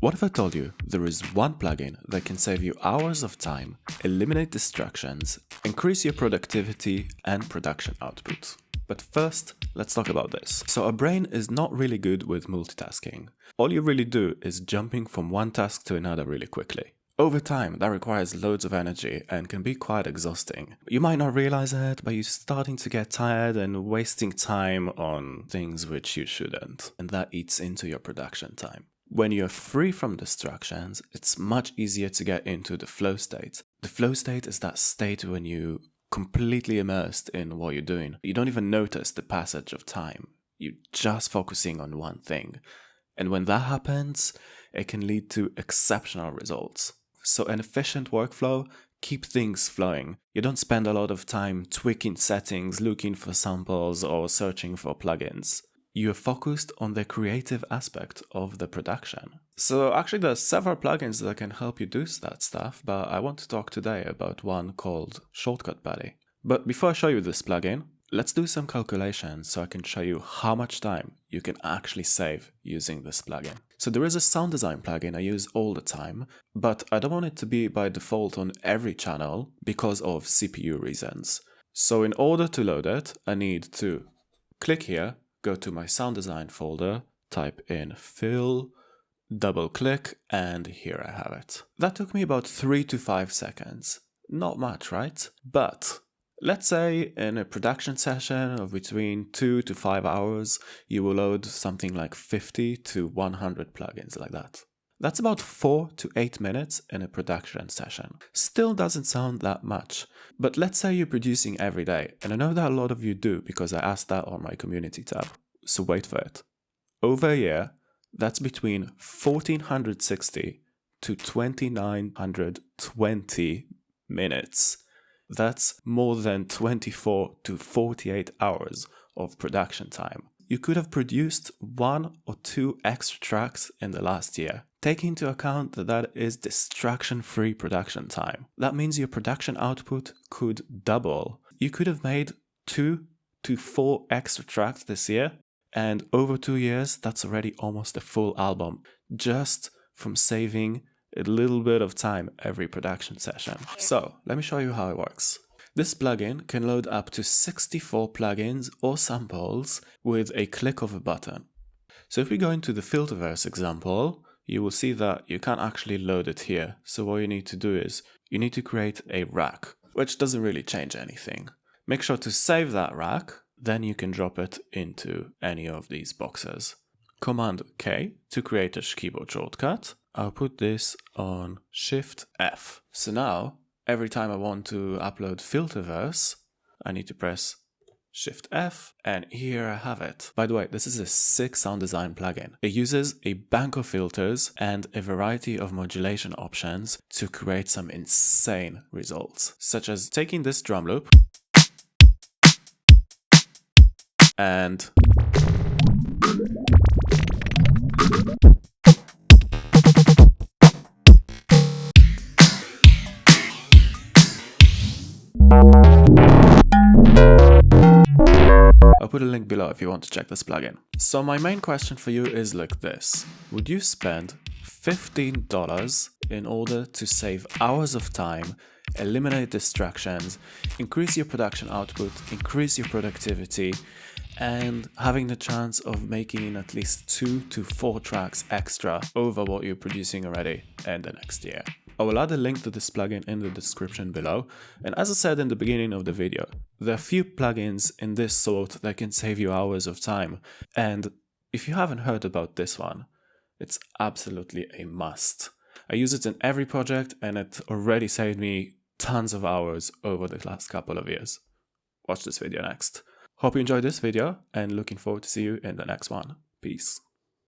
What if I told you there is one plugin that can save you hours of time, eliminate distractions, increase your productivity and production output? But first, let's talk about this. So our brain is not really good with multitasking. All you really do is jumping from one task to another really quickly. Over time, that requires loads of energy and can be quite exhausting. You might not realize it, but you're starting to get tired and wasting time on things which you shouldn't. And that eats into your production time. When you're free from distractions, it's much easier to get into the flow state. The flow state is that state when you're completely immersed in what you're doing. You don't even notice the passage of time. You're just focusing on one thing. And when that happens, it can lead to exceptional results. So an efficient workflow keeps things flowing. You don't spend a lot of time tweaking settings, looking for samples, or searching for plugins. You're focused on the creative aspect of the production. So actually there's several plugins that can help you do that stuff, but I want to talk today about one called Shortcut Buddy. But before I show you this plugin, let's do some calculations so I can show you how much time you can actually save using this plugin. So there is a sound design plugin I use all the time, but I don't want it to be by default on every channel because of CPU reasons. So in order to load it, I need to click here, go to my sound design folder, type in fill, double click, and here I have it. That took me about 3 to 5 seconds. Not much, right? But let's say in a production session of between 2 to 5 hours, you will load something like 50 to 100 plugins like that. That's about 4 to 8 minutes in a production session. Still doesn't sound that much, but let's say you're producing every day, and I know that a lot of you do because I asked that on my community tab, so wait for it. Over a year, that's between 1460 to 2920 minutes. That's more than 24 to 48 hours of production time. You could have produced 1 or 2 extra tracks in the last year. Take into account that that is distraction-free production time. That means your production output could double. You could have made 2 to 4 extra tracks this year, and over 2 years, that's already almost a full album, just from saving a little bit of time every production session. So let me show you how it works. This plugin can load up to 64 plugins or samples with a click of a button. So if we go into the Filterverse example, you will see that you can't actually load it here. So what you need to do is you need to create a rack, which doesn't really change anything. Make sure to save that rack, then you can drop it into any of these boxes. Command K to create a keyboard shortcut. I'll put this on Shift F. So now, every time I want to upload Filterverse, I need to press Shift F, and here I have it. By the way, this is a sick sound design plugin. It uses a bank of filters and a variety of modulation options to create some insane results, such as taking this drum loop and I'll put a link below if you want to check this plugin. So my main question for you is like this. Would you spend $15 in order to save hours of time, eliminate distractions, increase your production output, increase your productivity, and having the chance of making at least 2 to 4 tracks extra over what you're producing already in the next year? I will add a link to this plugin in the description below, and as I said in the beginning of the video, there are few plugins in this sort that can save you hours of time, and if you haven't heard about this one, it's absolutely a must. I use it in every project and it already saved me tons of hours over the last couple of years. Watch this video next. Hope you enjoyed this video and looking forward to see you in the next one. Peace.